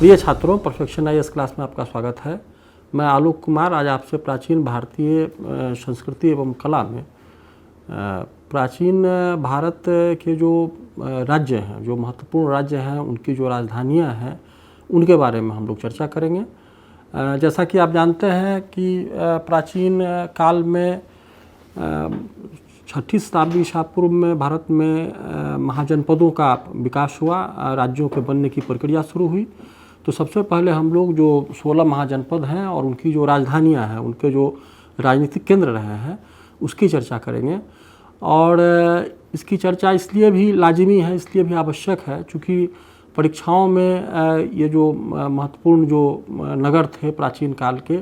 प्रिय छात्रों, perfection IAS class में आपका स्वागत है। मैं आलोक कुमार आज आपसे प्राचीन भारतीय संस्कृति एवं कला में प्राचीन भारत के जो राज्य हैं, जो महत्वपूर्ण राज्य हैं, उनकी जो राजधानियां हैं, उनके बारे में हम लोग चर्चा करेंगे। जैसा कि आप जानते हैं कि प्राचीन काल में 6ठी शताब्दी ईसा पूर्व में भारत में महाजनपदों का विकास हुआ, राज्यों के बनने की प्रक्रिया शुरू हुई। तो सबसे पहले हम लोग जो 16 महाजनपद हैं और उनकी जो राजधानियां हैं, उनके जो राजनीतिक केंद्र रहे हैं, उसकी चर्चा करेंगे। और इसकी चर्चा इसलिए भी लाजिमी है, इसलिए भी आवश्यक है, चूँकि परीक्षाओं में ये जो महत्वपूर्ण जो नगर थे प्राचीन काल के,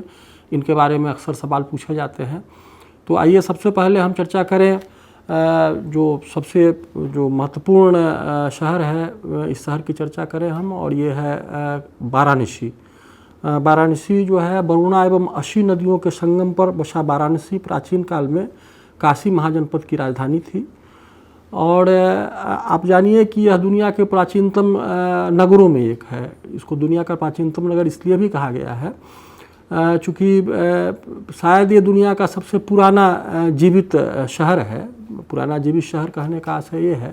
इनके बारे में अक्सर सवाल पूछे जाते हैं। तो आइए सबसे पहले हम चर्चा करें जो सबसे जो महत्वपूर्ण शहर है, इस शहर की चर्चा करें हम, और ये है वाराणसी। वाराणसी जो है वरुणा एवं अशी नदियों के संगम पर बसा वाराणसी प्राचीन काल में काशी महाजनपद की राजधानी थी। और आप जानिए कि यह दुनिया के प्राचीनतम नगरों में एक है। इसको दुनिया का प्राचीनतम नगर इसलिए भी कहा गया है चूँकि शायद ये दुनिया का सबसे पुराना जीवित शहर है। पुराना जीवित शहर कहने का आशय ये है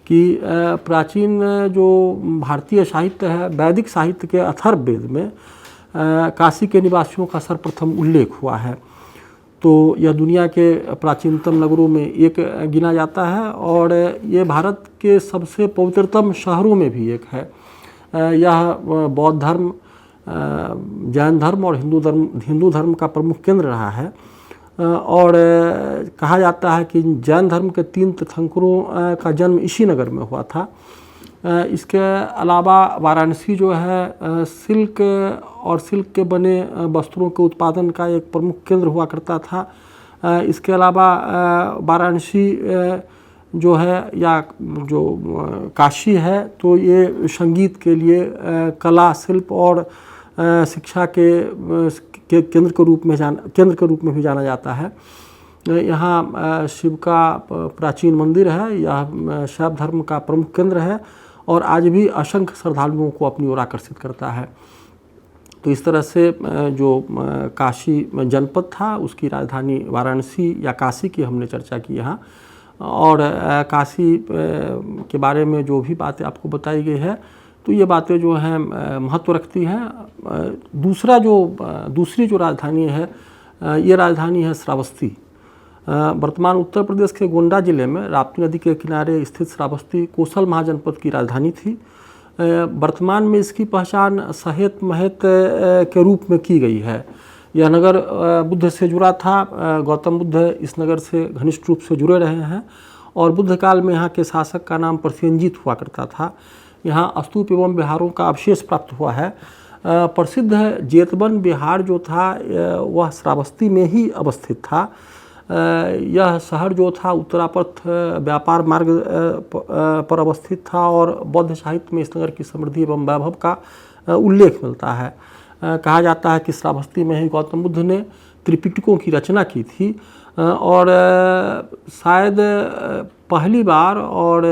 कि प्राचीन जो भारतीय साहित्य है, वैदिक साहित्य के अथर्ववेद में काशी के निवासियों का सर्वप्रथम उल्लेख हुआ है। तो यह दुनिया के प्राचीनतम नगरों में एक गिना जाता है और ये भारत के सबसे पवित्रतम शहरों में भी एक है। यह बौद्ध धर्म, जैन धर्म और हिंदू धर्म का प्रमुख केंद्र रहा है। और कहा जाता है कि जैन धर्म के 3 तीर्थंकरों का जन्म इसी नगर में हुआ था। इसके अलावा वाराणसी जो है सिल्क और सिल्क के बने वस्त्रों के उत्पादन का एक प्रमुख केंद्र हुआ करता था। इसके अलावा वाराणसी जो है या जो काशी है, तो ये संगीत के लिए, कला, शिल्प और शिक्षा के केंद्र के रूप में भी जाना जाता है। यहाँ शिव का प्राचीन मंदिर है। यह शैव धर्म का प्रमुख केंद्र है और आज भी असंख्य श्रद्धालुओं को अपनी ओर आकर्षित करता है। तो इस तरह से जो काशी जनपद था, उसकी राजधानी वाराणसी या काशी की हमने चर्चा की यहाँ। और काशी के बारे में जो भी बातें आपको बताई गई है, तो ये बातें जो हैं महत्व रखती हैं। दूसरी जो राजधानी है, ये राजधानी है श्रावस्ती। वर्तमान उत्तर प्रदेश के गोंडा जिले में राप्ती नदी के किनारे स्थित श्रावस्ती कोसल महाजनपद की राजधानी थी। वर्तमान में इसकी पहचान सहेत महेत के रूप में की गई है। यह नगर बुद्ध से जुड़ा था। गौतम बुद्ध इस नगर से घनिष्ठ रूप से जुड़े रहे हैं और बुद्ध काल में यहाँ के शासक का नाम प्रसेनजीत हुआ करता था। यहाँ स्तूप एवं विहारों का अवशेष प्राप्त हुआ है। प्रसिद्ध जेतवन विहार जो था वह श्रावस्ती में ही अवस्थित था। यह शहर जो था उत्तरापथ व्यापार मार्ग पर अवस्थित था और बौद्ध साहित्य में इस नगर की समृद्धि एवं वैभव का उल्लेख मिलता है। कहा जाता है कि श्रावस्ती में ही गौतम बुद्ध ने त्रिपिटकों की रचना की थी और शायद पहली बार और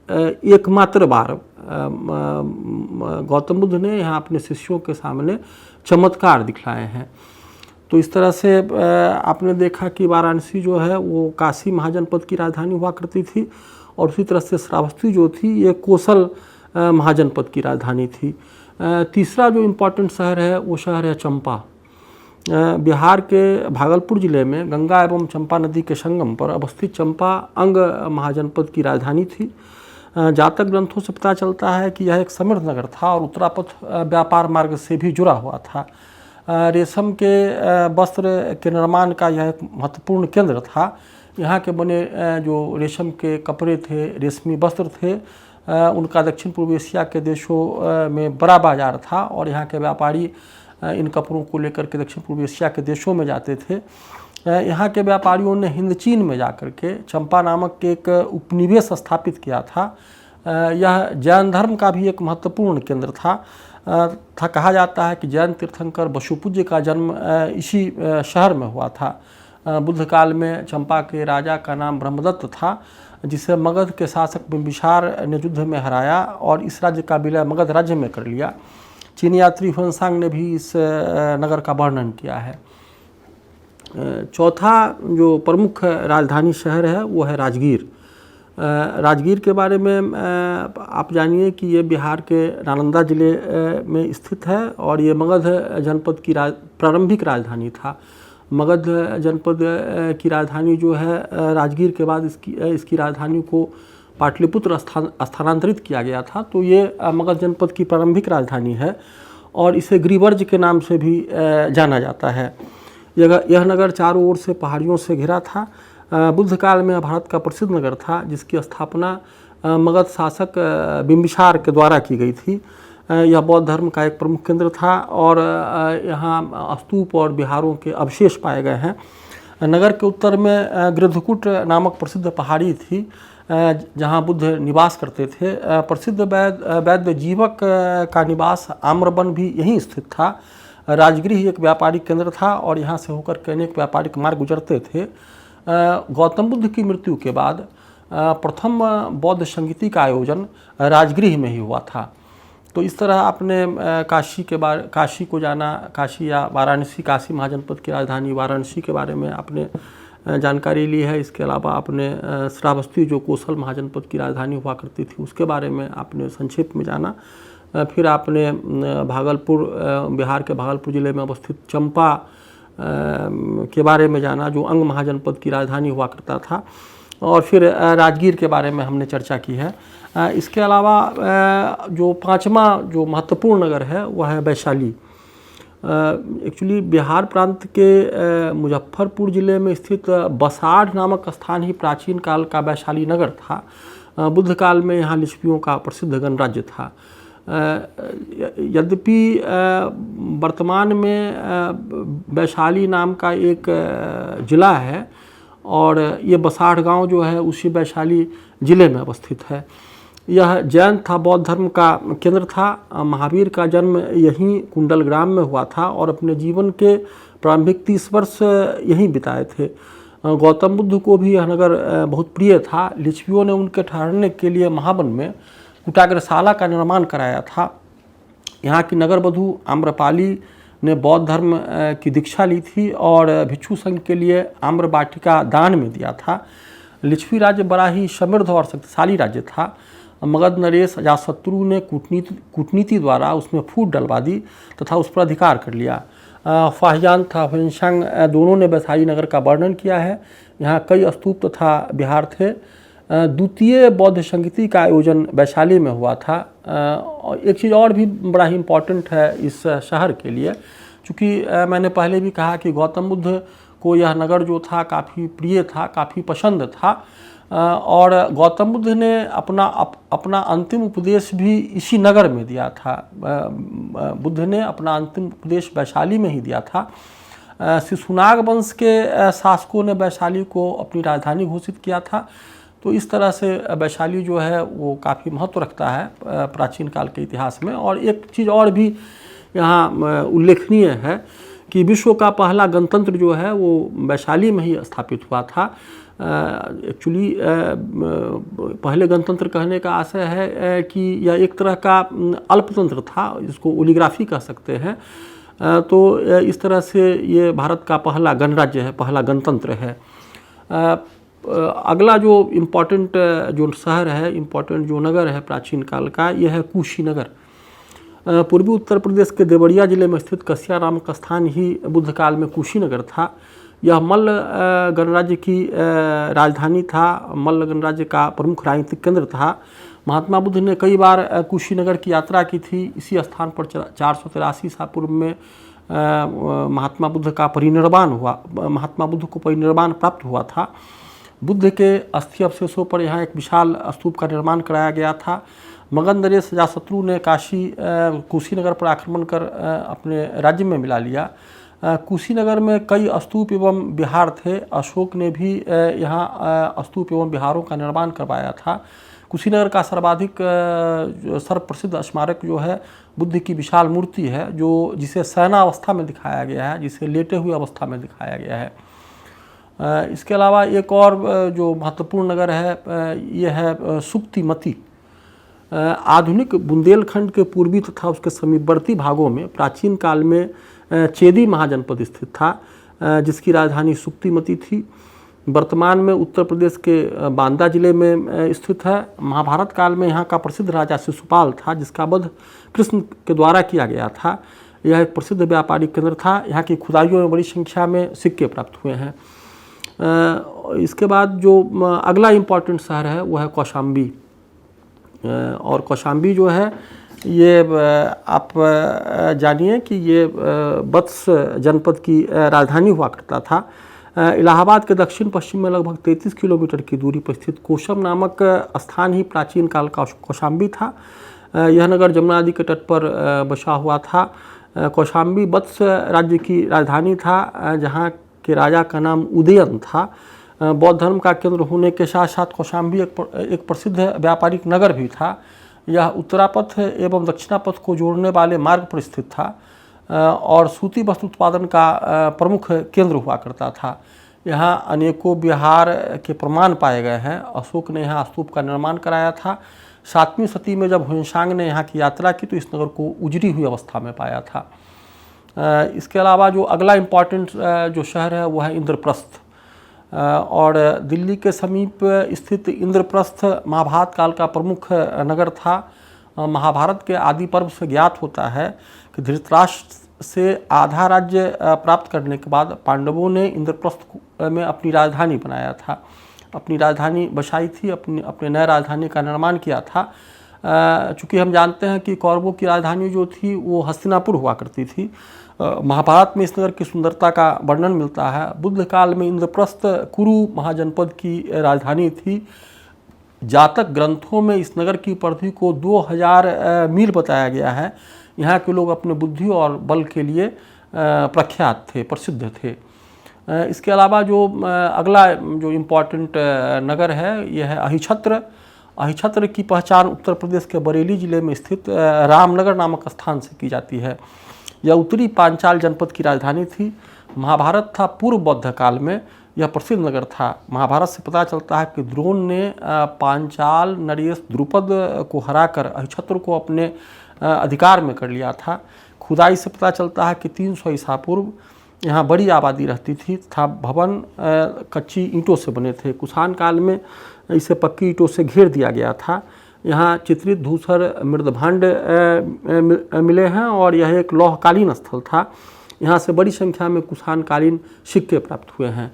एकमात्र बार गौतम बुद्ध ने यहाँ अपने शिष्यों के सामने चमत्कार दिखलाए हैं। तो इस तरह से आपने देखा कि वाराणसी जो है वो काशी महाजनपद की राजधानी हुआ करती थी और उसी तरह से श्रावस्ती जो थी ये कोसल महाजनपद की राजधानी थी। तीसरा जो इम्पोर्टेंट शहर है वो शहर है चंपा। बिहार के भागलपुर जिले में गंगा एवं चंपा नदी के संगम पर अवस्थित चंपा अंग महाजनपद की राजधानी थी। जातक ग्रंथों से पता चलता है कि यह एक समृद्ध नगर था और उत्तरापथ व्यापार मार्ग से भी जुड़ा हुआ था। रेशम के वस्त्र के निर्माण का यह एक महत्वपूर्ण केंद्र था। यहाँ के बने जो रेशम के कपड़े थे, रेशमी वस्त्र थे, उनका दक्षिण पूर्व एशिया के देशों में बड़ा बाजार था और यहाँ के व्यापारी इन कपड़ों को लेकर के दक्षिण पूर्व एशिया के देशों में जाते थे। यहाँ के व्यापारियों ने हिंद चीन में जाकर के चंपा नामक एक उपनिवेश स्थापित किया था। यह जैन धर्म का भी एक महत्वपूर्ण केंद्र था। कहा जाता है कि जैन तीर्थंकर वसुपूज्य का जन्म इसी शहर में हुआ था। बुद्ध काल में चंपा के राजा का नाम ब्रह्मदत्त था, जिसे मगध के शासक बिंबिसार ने युद्ध में हराया और इस राज्य का विलय मगध राज्य में कर लिया। चीनी यात्री हुएनसांग ने भी इस नगर का वर्णन किया है। चौथा जो प्रमुख राजधानी शहर है वो है राजगीर। राजगीर के बारे में आप जानिए कि ये बिहार के नालंदा ज़िले में स्थित है और ये मगध जनपद की प्रारंभिक राजधानी था। मगध जनपद की राजधानी जो है राजगीर के बाद इसकी राजधानी को पाटलिपुत्र स्थानांतरित किया गया था। तो ये मगध जनपद की प्रारंभिक राजधानी है और इसे गिरिवर्ज के नाम से भी जाना जाता है। यह नगर चारों ओर से पहाड़ियों से घिरा था। बुद्ध काल में भारत का प्रसिद्ध नगर था जिसकी स्थापना मगध शासक बिंबिसार के द्वारा की गई थी। यह बौद्ध धर्म का एक प्रमुख केंद्र था और यहाँ स्तूप और विहारों के अवशेष पाए गए हैं। नगर के उत्तर में गृद्धकूट नामक प्रसिद्ध पहाड़ी थी जहाँ बुद्ध निवास करते थे। प्रसिद्ध वैद्य जीवक का निवास आम्रवन भी यहीं स्थित था। राजगृह एक व्यापारिक केंद्र था और यहाँ से होकर के अनेक व्यापारिक मार्ग गुजरते थे। गौतम बुद्ध की मृत्यु के बाद प्रथम बौद्ध संगीति का आयोजन राजगृह में ही हुआ था। तो इस तरह आपने काशी को जाना, काशी या वाराणसी, काशी महाजनपद की राजधानी वाराणसी के बारे में आपने जानकारी ली है। इसके अलावा आपने श्रावस्ती जो कोसल महाजनपद की राजधानी हुआ करती थी उसके बारे में आपने संक्षेप में जाना। फिर आपने भागलपुर, बिहार के भागलपुर ज़िले में अवस्थित चंपा के बारे में जाना जो अंग महाजनपद की राजधानी हुआ करता था। और फिर राजगीर के बारे में हमने चर्चा की है। इसके अलावा जो पांचवा जो महत्वपूर्ण नगर है वह है वैशाली। एक्चुअली बिहार प्रांत के मुजफ्फरपुर ज़िले में स्थित बसाढ़ नामक स्थान ही प्राचीन काल का वैशाली नगर था। बुद्ध काल में यहाँ लिच्छवियों का प्रसिद्ध गणराज्य था। यद्यपि वर्तमान में वैशाली नाम का एक ज़िला है और ये बसाढ़ गांव जो है उसी वैशाली ज़िले में अवस्थित है। यह जैन था, बौद्ध धर्म का केंद्र था। महावीर का जन्म यहीं कुंडलग्राम में हुआ था और अपने जीवन के प्रारंभिक 30 वर्ष यहीं बिताए थे। गौतम बुद्ध को भी यह नगर बहुत प्रिय था। लिच्छवियों ने उनके ठहरने के लिए महावन में कुटाग्रशाला का निर्माण कराया था। यहाँ की नगर वधू आम्रपाली ने बौद्ध धर्म की दीक्षा ली थी और भिक्षु संघ के लिए आम्र वाटिका दान में दिया था। लिच्छवी राज्य बड़ा ही समृद्ध और शक्तिशाली राज्य था। मगध नरेश अजातशत्रु ने कूटनीति द्वारा उसमें फूट डलवा दी तथा उस पर अधिकार कर लिया। फाहियान तथा हुएनसांग दोनों ने वैशाली नगर का वर्णन किया है। यहाँ कई स्तूप तथा विहार थे। द्वितीय बौद्ध संगीति का आयोजन वैशाली में हुआ था। और एक चीज़ और भी बड़ा ही इम्पॉर्टेंट है इस शहर के लिए, क्योंकि मैंने पहले भी कहा कि गौतम बुद्ध को यह नगर जो था काफ़ी प्रिय था, काफ़ी पसंद था। और गौतम बुद्ध ने अपना अंतिम उपदेश भी इसी नगर में दिया था। बुद्ध ने अपना अंतिम उपदेश वैशाली में ही दिया था। शिशुनाग वंश के शासकों ने वैशाली को अपनी राजधानी घोषित किया था। तो इस तरह से वैशाली जो है वो काफ़ी महत्व रखता है प्राचीन काल के इतिहास में। और एक चीज़ और भी यहाँ उल्लेखनीय है कि विश्व का पहला गणतंत्र जो है वो वैशाली में ही स्थापित हुआ था। एक्चुअली पहले गणतंत्र कहने का आशय है कि यह एक तरह का अल्पतंत्र था, इसको ओलिगार्फी कह सकते हैं। तो इस तरह से ये भारत का पहला गणराज्य है, पहला गणतंत्र है। अगला जो इम्पोर्टेंट जो शहर है, इम्पोर्टेंट जो नगर है प्राचीन काल का, यह है कुशीनगर। पूर्वी उत्तर प्रदेश के देवरिया जिले में स्थित कसिया नामक स्थान ही बुद्ध काल में कुशीनगर था। यह मल्ल गणराज्य की राजधानी था, मल्ल गणराज्य का प्रमुख राजनीतिक केंद्र था। महात्मा बुद्ध ने कई बार कुशीनगर की यात्रा की थी। इसी स्थान पर 483 ईसा पूर्व में महात्मा बुद्ध का परिनिर्वाण हुआ, महात्मा बुद्ध को परिनिर्वाण प्राप्त हुआ था। बुद्ध के अस्थि अवशेषों पर यहाँ एक विशाल स्तूप का निर्माण कराया गया था। मगध नरेश अजातशत्रु ने कुशीनगर पर आक्रमण कर अपने राज्य में मिला लिया। कुशीनगर में कई स्तूप एवं विहार थे। अशोक ने भी यहाँ स्तूप एवं विहारों का निर्माण करवाया था। कुशीनगर का सर्वाधिक सर्वप्रसिद्ध स्मारक जो है बुद्ध की विशाल मूर्ति है, जो जिसे शयनावस्था में दिखाया गया है, जिसे लेटे हुए अवस्था में दिखाया गया है। इसके अलावा एक और जो महत्वपूर्ण नगर है यह है सुक्तिमती। आधुनिक बुंदेलखंड के पूर्वी तथा उसके समीपवर्ती भागों में प्राचीन काल में चेदी महाजनपद स्थित था, जिसकी राजधानी सुक्तिमती थी। वर्तमान में उत्तर प्रदेश के बांदा जिले में स्थित है। महाभारत काल में यहाँ का प्रसिद्ध राजा शिशुपाल था, जिसका वध कृष्ण के द्वारा किया गया था। यह एक प्रसिद्ध व्यापारिक केंद्र था। यहाँ की खुदाइयों में बड़ी संख्या में सिक्के प्राप्त हुए हैं। इसके बाद जो अगला इम्पॉर्टेंट शहर है वो है कौशाम्बी। और कौशाम्बी जो है ये आप जानिए कि ये वत्स जनपद की राजधानी हुआ करता था। इलाहाबाद के दक्षिण पश्चिम में लगभग 33 किलोमीटर की दूरी पर स्थित कोशम नामक स्थान ही प्राचीन काल का कौशाम्बी था। यह नगर जमुना नदी के तट पर बसा हुआ था। कौशाम्बी वत्स राज्य की राजधानी था, जहाँ के राजा का नाम उदयन था। बौद्ध धर्म का केंद्र होने के साथ साथ कौशाम्बी एक प्रसिद्ध व्यापारिक नगर भी था। यह उत्तरापथ एवं दक्षिणापथ को जोड़ने वाले मार्ग पर स्थित था और सूती वस्त्र उत्पादन का प्रमुख केंद्र हुआ करता था। यहाँ अनेकों विहार के प्रमाण पाए गए हैं। अशोक ने यहाँ स्तूप का निर्माण कराया था। 7वीं शती में जब ह्वेनसांग ने यहाँ की यात्रा की तो इस नगर को उजड़ी हुई अवस्था में पाया था। इसके अलावा जो अगला इम्पॉर्टेंट जो शहर है वह है इंद्रप्रस्थ। और दिल्ली के समीप स्थित इंद्रप्रस्थ महाभारत काल का प्रमुख नगर था। महाभारत के आदि पर्व से ज्ञात होता है कि धृतराष्ट्र से आधा राज्य प्राप्त करने के बाद पांडवों ने इंद्रप्रस्थ में अपनी राजधानी बनाया था, अपनी राजधानी बसाई थी, अपने नए राजधानी का निर्माण किया था। चूँकि हम जानते हैं कि कौरवों की राजधानी जो थी वो हस्तिनापुर हुआ करती थी। महाभारत में इस नगर की सुंदरता का वर्णन मिलता है। बुद्ध काल में इंद्रप्रस्थ कुरु महाजनपद की राजधानी थी। जातक ग्रंथों में इस नगर की परिधि को 2000 मील बताया गया है। यहाँ के लोग अपने बुद्धि और बल के लिए प्रख्यात थे, प्रसिद्ध थे। इसके अलावा जो अगला जो इम्पोर्टेंट नगर है यह है अहिछत्र। अहिछत्र की पहचान उत्तर प्रदेश के बरेली जिले में स्थित रामनगर नामक स्थान से की जाती है। यह उत्तरी पांचाल जनपद की राजधानी थी। महाभारत था पूर्व बौद्ध काल में यह प्रसिद्ध नगर था। महाभारत से पता चलता है कि द्रोण ने पांचाल नरेश द्रुपद को हराकर अहिछत्र को अपने अधिकार में कर लिया था। खुदाई से पता चलता है कि 300 ईसा पूर्व यहाँ बड़ी आबादी रहती थी तथा भवन कच्ची ईंटों से बने थे। कुषाण काल में इसे पक्की ईंटों से घेर दिया गया था। यहाँ चित्रित धूसर मृदभांड मिले हैं और यह एक लौहकालीन स्थल था। यहाँ से बड़ी संख्या में कुषाणकालीन सिक्के प्राप्त हुए हैं।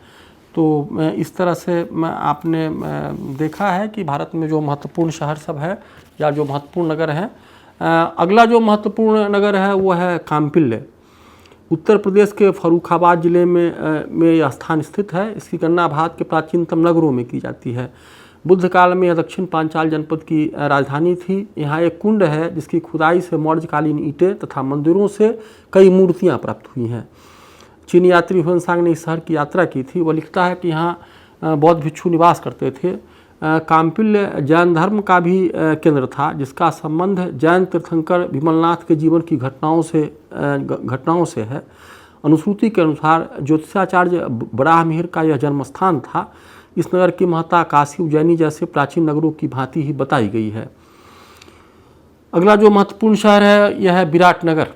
तो इस तरह से आपने देखा है कि भारत में जो महत्वपूर्ण शहर सब है या जो महत्वपूर्ण नगर हैं। अगला जो महत्वपूर्ण नगर है वो है काम्पिल्ले। उत्तर प्रदेश के फर्रुखाबाद जिले में यह स्थान स्थित है। इसकी गणना भारत के प्राचीनतम नगरों में की जाती है। बुद्ध काल में यह दक्षिण पांचाल जनपद की राजधानी थी। यहाँ एक कुंड है जिसकी खुदाई से मौर्यकालीन ईंटें तथा मंदिरों से कई मूर्तियाँ प्राप्त हुई हैं। चीनी यात्री ह्वेनसांग ने इस शहर की यात्रा की थी। वह लिखता है कि यहाँ बौद्ध भिक्षु निवास करते थे। काम्पिल्ले जैन धर्म का भी केंद्र था, जिसका संबंध जैन तीर्थंकर विमलनाथ के जीवन की घटनाओं से है। अनुश्रुति के अनुसार ज्योतिषाचार्य बराहमिहिर का यह जन्म स्थान था। इस नगर की महत्ता काशी उज्जैनी जैसे प्राचीन नगरों की भांति ही बताई गई है। अगला जो महत्वपूर्ण शहर है यह है विराटनगर।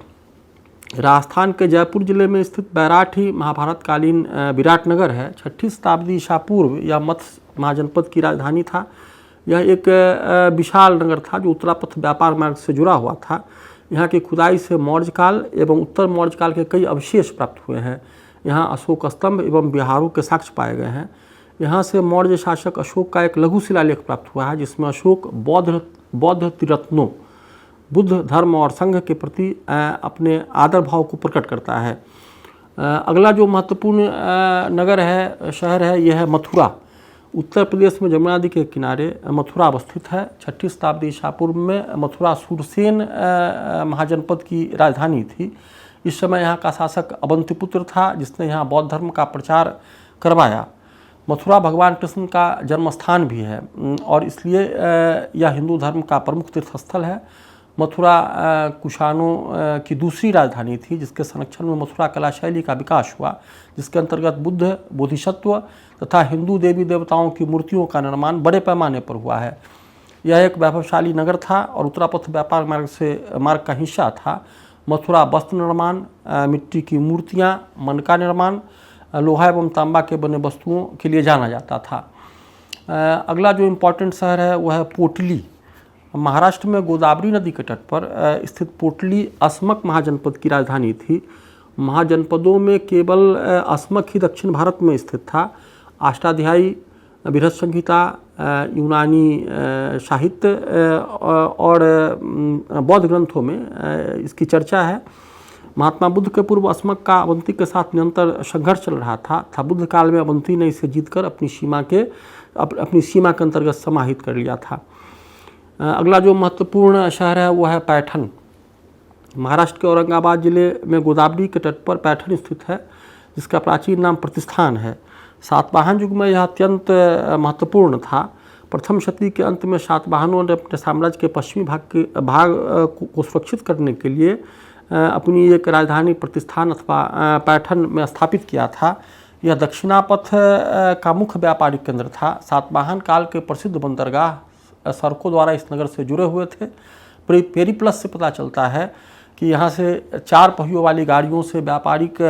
राजस्थान के जयपुर जिले में स्थित बैराठ ही महाभारतकालीन विराटनगर है। 6ठी शताब्दी ईसा पूर्व यह मत्स्य महाजनपद की राजधानी था। यह एक विशाल नगर था जो उत्तरापथ व्यापार मार्ग से जुड़ा हुआ था। यहाँ की खुदाई से मौर्यकाल एवं उत्तर मौर्यकाल के कई अवशेष प्राप्त हुए हैं। यहाँ अशोक स्तंभ एवं विहारों के साक्ष्य पाए गए हैं। यहाँ से मौर्य शासक अशोक का एक लघु शिलालेख प्राप्त हुआ है, जिसमें अशोक बौद्ध त्रिरत्नों बुद्ध धर्म और संघ के प्रति अपने आदर भाव को प्रकट करता है। अगला जो महत्वपूर्ण नगर है, शहर है, यह है मथुरा। उत्तर प्रदेश में जमुना नदी के किनारे मथुरा अवस्थित है। 6ठी शताब्दी ईसा पूर्व में मथुरा शूरसेन महाजनपद की राजधानी थी। इस समय यहाँ का शासक अवंतिपुत्र था, जिसने यहाँ बौद्ध धर्म का प्रचार करवाया। मथुरा भगवान कृष्ण का जन्म स्थान भी है और इसलिए यह हिंदू धर्म का प्रमुख तीर्थस्थल है। मथुरा कुषाणों की दूसरी राजधानी थी, जिसके संरक्षण में मथुरा कला शैली का विकास हुआ, जिसके अंतर्गत बुद्ध, बोधिसत्व तथा हिंदू देवी देवताओं की मूर्तियों का निर्माण बड़े पैमाने पर हुआ है। यह एक वैभवशाली नगर था और उत्तरापथ व्यापार मार्ग का हिस्सा था। मथुरा वस्त्र निर्माण, मिट्टी की मूर्तियाँ, मन का निर्माण, लोहा एवं तांबा के बने वस्तुओं के लिए जाना जाता था। अगला जो इम्पोर्टेंट शहर है वह है पोटली। महाराष्ट्र में गोदावरी नदी के तट पर स्थित पोटली असमक महाजनपद की राजधानी थी। महाजनपदों में केवल असमक ही दक्षिण भारत में स्थित था। अष्टाध्यायी, बृहद संहिता, यूनानी साहित्य और बौद्ध ग्रंथों में इसकी चर्चा है। महात्मा बुद्ध के पूर्व असमक का अवंती के साथ निरंतर संघर्ष चल रहा था। बुद्ध काल में अवंती ने इसे जीतकर अपनी सीमा के अंतर्गत समाहित कर लिया था। अगला जो महत्वपूर्ण शहर है वह है पैठन। महाराष्ट्र के औरंगाबाद जिले में गोदावरी के तट पर पैठन स्थित है, जिसका प्राचीन नाम प्रतिष्ठान है। सातवाहन युग में यह अत्यंत महत्वपूर्ण था। प्रथम शती के अंत में सातवाहनों ने अपने साम्राज्य के पश्चिमी भाग को सुरक्षित करने के लिए अपनी एक राजधानी प्रतिष्ठान अथवा पैठन में स्थापित किया था। यह दक्षिणापथ का मुख्य व्यापारिक केंद्र था। सातवाहन काल के प्रसिद्ध बंदरगाह सड़कों द्वारा इस नगर से जुड़े हुए थे। पेरीप्लस से पता चलता है कि यहाँ से 4 पहियों वाली गाड़ियों से व्यापारिक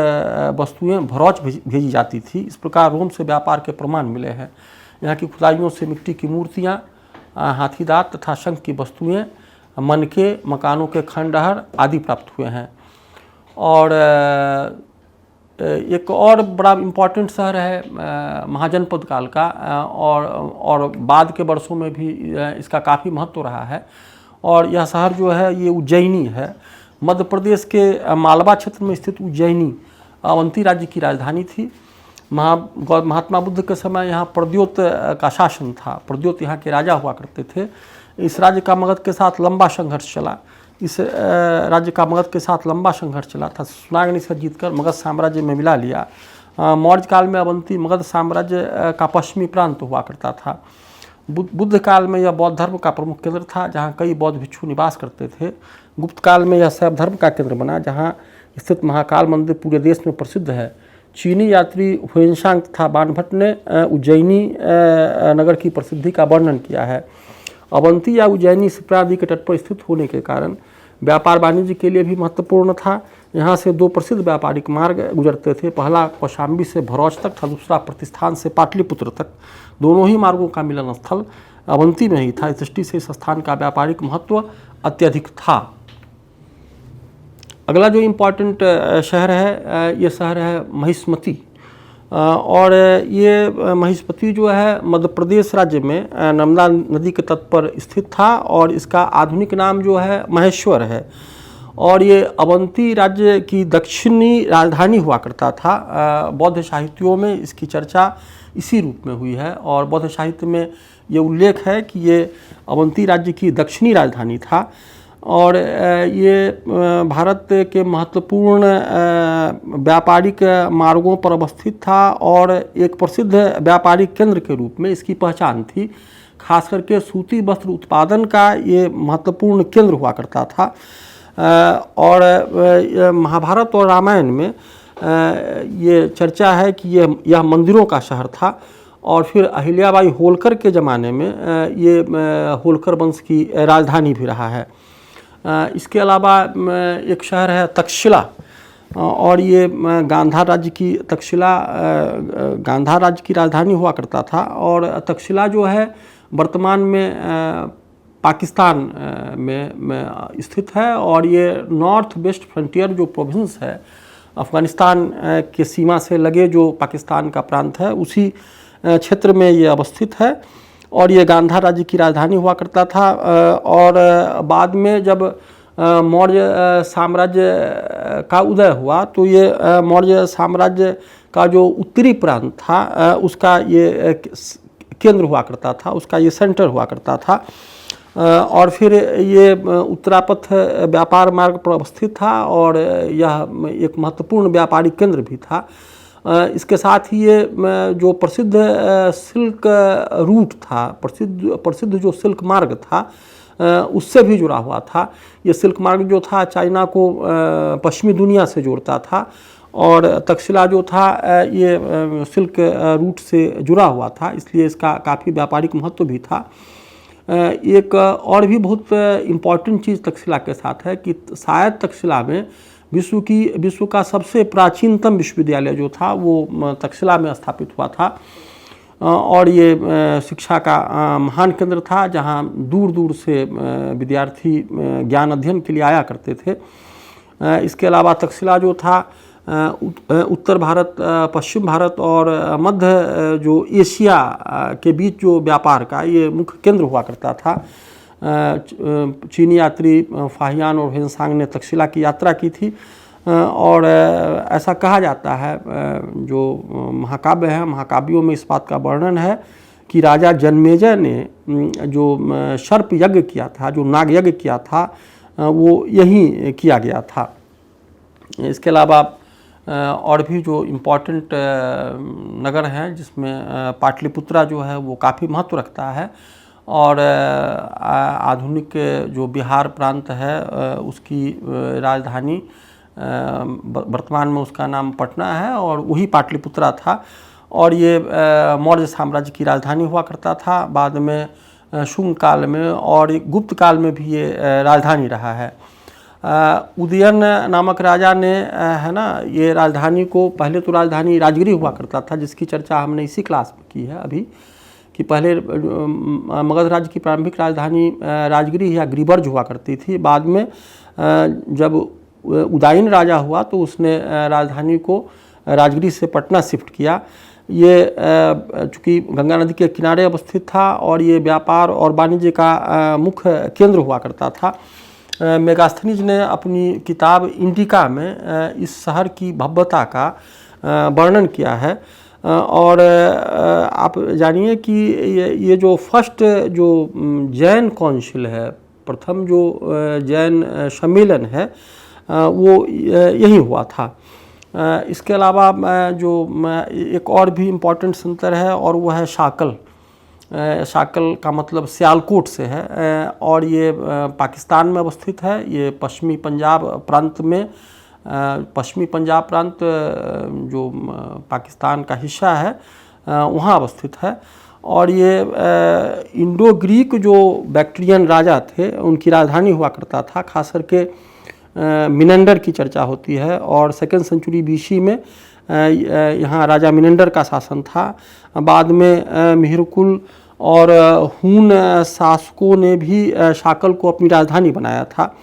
वस्तुएं भरौच भेजी जाती थी। इस प्रकार रोम से व्यापार के प्रमाण मिले हैं। यहाँ की खुदाइयों से मिट्टी की मूर्तियाँ, हाथीदांत तथा शंख की वस्तुएं, मनके, मकानों के खंडहर आदि प्राप्त हुए हैं। और एक और बड़ा इम्पॉर्टेंट शहर है महाजनपद काल का, और बाद के वर्षों में भी इसका काफ़ी महत्व रहा है। और यह शहर जो है ये उज्जैनी है। मध्य प्रदेश के मालवा क्षेत्र में स्थित उज्जैनी अवंती राज्य की राजधानी थी। महात्मा बुद्ध के समय यहाँ प्रद्योत का शासन था। प्रद्योत यहाँ के राजा हुआ करते थे। इस राज्य का मगध के साथ लंबा संघर्ष चला। था। सुनाग ने इसे जीतकर मगध साम्राज्य में मिला लिया। मौर्य काल में अवंती मगध साम्राज्य का पश्चिमी प्रांत हुआ करता था। बुद्ध काल में यह बौद्ध धर्म का प्रमुख केंद्र था, जहाँ कई बौद्ध भिक्षु निवास करते थे। गुप्त काल में यह शैव धर्म का केंद्र बना, जहाँ स्थित महाकाल मंदिर पूरे देश में प्रसिद्ध है। चीनी यात्री हुएनसांग तथा बाणभट्ट ने उज्जैनी नगर की प्रसिद्धि का वर्णन किया है। अवंती या उज्जैनी शिप्रा नदी के तट पर स्थित होने के कारण व्यापार वाणिज्य के लिए भी महत्वपूर्ण था। यहाँ से 2 प्रसिद्ध व्यापारिक मार्ग गुजरते थे। पहला कौशाम्बी से भरौच तक था, दूसरा प्रतिष्ठान से पाटलिपुत्र तक। दोनों ही मार्गों का मिलन स्थल अवंती में ही था। इस दृष्टि से इस स्थान का व्यापारिक महत्व अत्यधिक था। अगला जो इम्पोर्टेंट शहर है ये शहर है महिष्मती। और ये महिष्मती जो है मध्य प्रदेश राज्य में नर्मदा नदी के तट पर स्थित था, और इसका आधुनिक नाम जो है महेश्वर है। और ये अवंती राज्य की दक्षिणी राजधानी हुआ करता था। बौद्ध साहित्यों में इसकी चर्चा इसी रूप में हुई है, और बौद्ध साहित्य में ये उल्लेख है कि ये अवंती राज्य की दक्षिणी राजधानी था। और ये भारत के महत्वपूर्ण व्यापारिक मार्गों पर अवस्थित था, और एक प्रसिद्ध व्यापारिक केंद्र के रूप में इसकी पहचान थी। खास करके सूती वस्त्र उत्पादन का ये महत्वपूर्ण केंद्र हुआ करता था। और महाभारत और रामायण में ये चर्चा है कि यह मंदिरों का शहर था। और फिर अहिल्याबाई होलकर के ज़माने में ये होलकर वंश की राजधानी भी रहा है। इसके अलावा एक शहर है तक्षशिला, और ये गांधार राज्य की गांधार राज्य की राजधानी हुआ करता था। और तक्षशिला जो है वर्तमान में पाकिस्तान में स्थित है, और ये नॉर्थ वेस्ट फ्रंटियर जो प्रोविंस है, अफ़गानिस्तान के सीमा से लगे जो पाकिस्तान का प्रांत है, उसी क्षेत्र में ये अवस्थित है। और ये गांधार राज्य की राजधानी हुआ करता था। और बाद में जब मौर्य साम्राज्य का उदय हुआ तो ये मौर्य साम्राज्य का जो उत्तरी प्रांत था उसका ये केंद्र हुआ करता था, उसका ये सेंटर हुआ करता था। और फिर ये उत्तरापथ व्यापार मार्ग पर अवस्थित था, और यह एक महत्वपूर्ण व्यापारिक केंद्र भी था। इसके साथ ही ये जो प्रसिद्ध सिल्क रूट था, प्रसिद्ध जो सिल्क मार्ग था, उससे भी जुड़ा हुआ था। ये सिल्क मार्ग जो था चाइना को पश्चिमी दुनिया से जोड़ता था, और तक्षशिला जो था ये सिल्क रूट से जुड़ा हुआ था, इसलिए इसका काफ़ी व्यापारिक महत्व भी था। एक और भी बहुत इम्पॉर्टेंट चीज़ तक्षशिला के साथ है कि शायद तक्षशिला में विश्व का सबसे प्राचीनतम विश्वविद्यालय जो था वो तक्षशिला में स्थापित हुआ था। और ये शिक्षा का महान केंद्र था जहाँ दूर दूर से विद्यार्थी ज्ञान अध्ययन के लिए आया करते थे। इसके अलावा तक्षशिला जो था उत्तर भारत, पश्चिम भारत और मध्य जो एशिया के बीच जो व्यापार का ये मुख्य केंद्र हुआ करता था। चीनी यात्री फाहियान और ह्वेनसांग ने तक्षशिला की यात्रा की थी और ऐसा कहा जाता है, जो महाकाव्य है, महाकाव्यों में इस बात का वर्णन है कि राजा जनमेजय ने जो सर्प यज्ञ किया था, जो नाग यज्ञ किया था, वो यहीं किया गया था। इसके अलावा और भी जो इम्पोर्टेंट नगर हैं जिसमें पाटलिपुत्रा जो है वो काफ़ी महत्व रखता है और आधुनिक जो बिहार प्रांत है उसकी राजधानी वर्तमान में उसका नाम पटना है और वही पाटलिपुत्रा था और ये मौर्य साम्राज्य की राजधानी हुआ करता था। बाद में शुंग काल में और गुप्त काल में भी ये राजधानी रहा है। उदयन नामक राजा ने है ना ये राजधानी को, पहले तो राजधानी राजगिरी हुआ करता था जिसकी चर्चा हमने इसी क्लास में की है अभी, कि पहले मगध राज्य की प्रारंभिक राजधानी राजगिरी या गिरिब्रज हुआ करती थी। बाद में जब उदयन राजा हुआ तो उसने राजधानी को राजगिरी से पटना शिफ्ट किया। ये चूँकि गंगा नदी के किनारे अवस्थित था और ये व्यापार और वाणिज्य का मुख्य केंद्र हुआ करता था। मेगास्थनीज ने अपनी किताब इंडिका में इस शहर की भव्यता का वर्णन किया है और आप जानिए कि ये जो फर्स्ट जो जैन काउंसिल है, प्रथम जो जैन सम्मेलन है वो यही हुआ था। इसके अलावा जो एक और भी इम्पोर्टेंट सेंटर है और वो है शाकल। शाकल का मतलब सियालकोट से है और ये पाकिस्तान में अवस्थित है। ये पश्चिमी पंजाब प्रांत में, पश्चिमी पंजाब प्रांत जो पाकिस्तान का हिस्सा है वहाँ अवस्थित है और ये इंडो ग्रीक जो बैक्ट्रियन राजा थे उनकी राजधानी हुआ करता था। खास करके मिनेंडर की चर्चा होती है और 2nd सेंचुरी BC में यहाँ राजा मिनेंडर का शासन था। बाद में मिहिरकुल और हून शासकों ने भी शाकल को अपनी राजधानी बनाया था।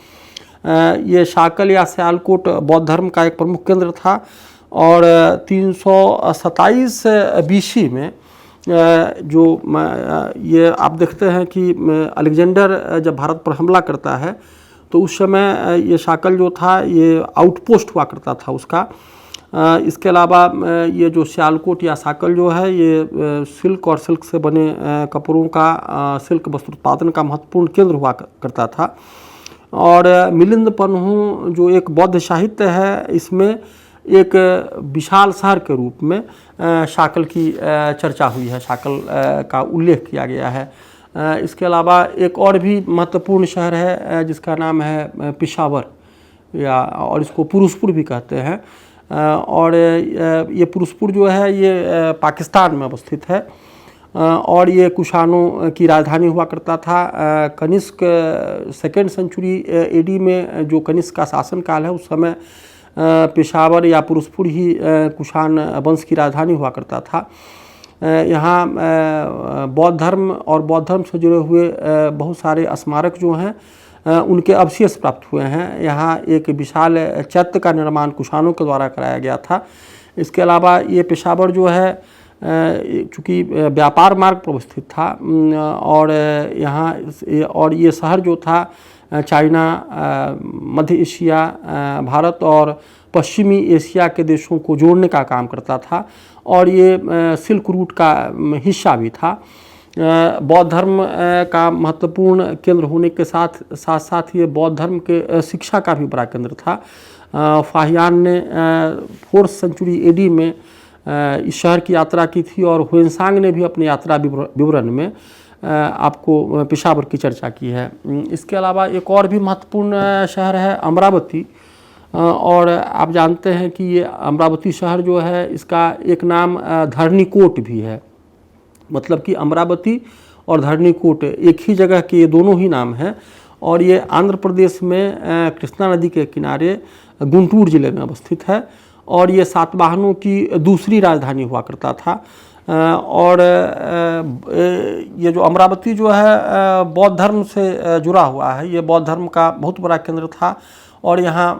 ये शाकल या सियालकोट बौद्ध धर्म का एक प्रमुख केंद्र था और 327 BC में जो ये आप देखते हैं कि अलेक्जेंडर जब भारत पर हमला करता है तो उस समय ये शाकल जो था ये आउटपोस्ट हुआ करता था उसका। इसके अलावा ये जो सियालकोट या शाकल जो है ये सिल्क और सिल्क से बने कपड़ों का, सिल्क वस्त्र उत्पादन का महत्वपूर्ण केंद्र हुआ करता था। और मिलिंद पन्हू जो एक बौद्ध साहित्य है, इसमें एक विशाल शहर के रूप में शाकल की चर्चा हुई है, शाकल का उल्लेख किया गया है। इसके अलावा एक और भी महत्वपूर्ण शहर है जिसका नाम है पिशावर, या और इसको पुरुषपुर भी कहते हैं। और ये पुरुषपुर जो है ये पाकिस्तान में अवस्थित है और ये कुषाणों की राजधानी हुआ करता था। कनिष्क 2nd सेंचुरी AD में जो कनिष्क का शासनकाल है उस समय पेशावर या पुरुषपुर ही कुषाण वंश की राजधानी हुआ करता था। यहाँ बौद्ध धर्म और बौद्ध धर्म से जुड़े हुए बहुत सारे स्मारक जो हैं उनके अवशेष प्राप्त हुए हैं। यहाँ एक विशाल चैत्य का निर्माण कुषाणों के द्वारा कराया गया था। इसके अलावा ये पेशावर जो है चूँकि व्यापार मार्ग पर अवस्थित था और यहाँ और ये शहर जो था चाइना, मध्य एशिया, भारत और पश्चिमी एशिया के देशों को जोड़ने का काम करता था और ये सिल्क रूट का हिस्सा भी था। बौद्ध धर्म का महत्वपूर्ण केंद्र होने के साथ साथ ये बौद्ध धर्म के शिक्षा का भी बड़ा केंद्र था। फाहियान ने 4th सेंचुरी AD में इस शहर की यात्रा की थी और ह्वेनसांग ने भी अपनी यात्रा विवरण में आपको पेशावर की चर्चा की है। इसके अलावा एक और भी महत्वपूर्ण शहर है अमरावती और आप जानते हैं कि ये अमरावती शहर जो है इसका एक नाम धरणीकोट भी है। मतलब कि अमरावती और धरणीकोट एक ही जगह के ये दोनों ही नाम हैं। और ये आंध्र प्रदेश में कृष्णा नदी के किनारे गुंटूर जिले में अवस्थित है और ये सातवाहनों की दूसरी राजधानी हुआ करता था। और ये जो अमरावती जो है बौद्ध धर्म से जुड़ा हुआ है, ये बौद्ध धर्म का बहुत बड़ा केंद्र था और यहाँ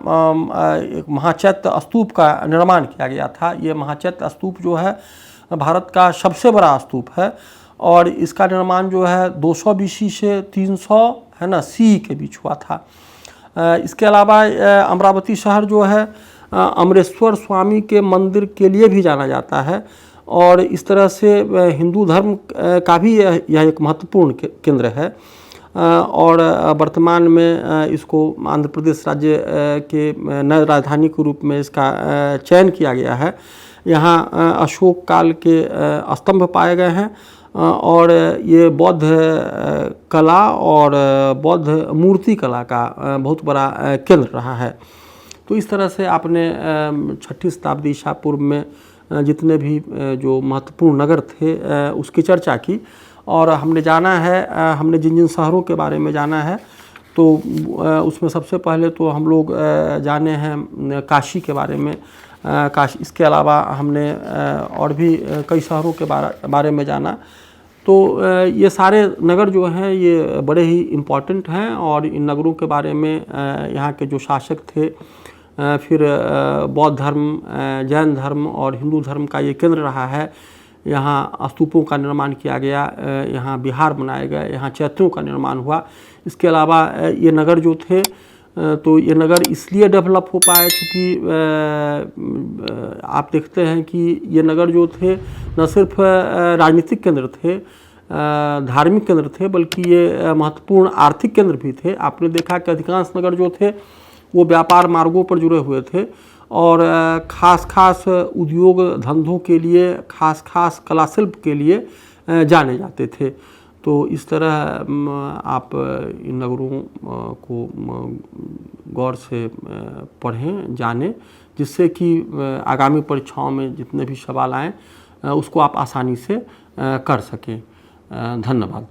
एक महाचैत्य स्तूप का निर्माण किया गया था। ये महाचैत्य स्तूप जो है भारत का सबसे बड़ा स्तूप है और इसका निर्माण जो है 200 BC से 300 है ना CE के बीच हुआ था। इसके अलावा अमरावती शहर जो है अमरेश्वर स्वामी के मंदिर के लिए भी जाना जाता है और इस तरह से हिंदू धर्म का भी यह एक महत्वपूर्ण केंद्र है। और वर्तमान में इसको आंध्र प्रदेश राज्य के नई राजधानी के रूप में इसका चयन किया गया है। यहाँ अशोक काल के स्तंभ पाए गए हैं और ये बौद्ध कला और बौद्ध मूर्ति कला का बहुत बड़ा केंद्र रहा है। तो इस तरह से आपने 6ठी शताब्दी ईसा पूर्व में जितने भी जो महत्वपूर्ण नगर थे उसकी चर्चा की और हमने जाना है, हमने जिन जिन शहरों के बारे में जाना है तो उसमें सबसे पहले तो हम लोग जाने हैं काशी के बारे में। काशी, इसके अलावा हमने और भी कई शहरों के बारे में जाना। तो ये सारे नगर जो हैं ये बड़े ही इम्पॉर्टेंट हैं और इन नगरों के बारे में यहाँ के जो शासक थे, फिर बौद्ध धर्म, जैन धर्म और हिंदू धर्म का ये केंद्र रहा है। यहाँ स्तूपों का निर्माण किया गया, यहाँ विहार बनाए गए, यहाँ चैत्यों का निर्माण हुआ। इसके अलावा ये नगर जो थे तो ये नगर इसलिए डेवलप हो पाए क्योंकि आप देखते हैं कि ये नगर जो थे न सिर्फ राजनीतिक केंद्र थे, धार्मिक केंद्र थे, बल्कि ये महत्वपूर्ण आर्थिक केंद्र भी थे। आपने देखा कि अधिकांश नगर जो थे वो व्यापार मार्गों पर जुड़े हुए थे और खास उद्योग धंधों के लिए, खास कला शिल्प के लिए जाने जाते थे। तो इस तरह आप इन नगरों को गौर से पढ़ें, जानें, जिससे कि आगामी परीक्षाओं में जितने भी सवाल आएँ उसको आप आसानी से कर सकें। धन्यवाद।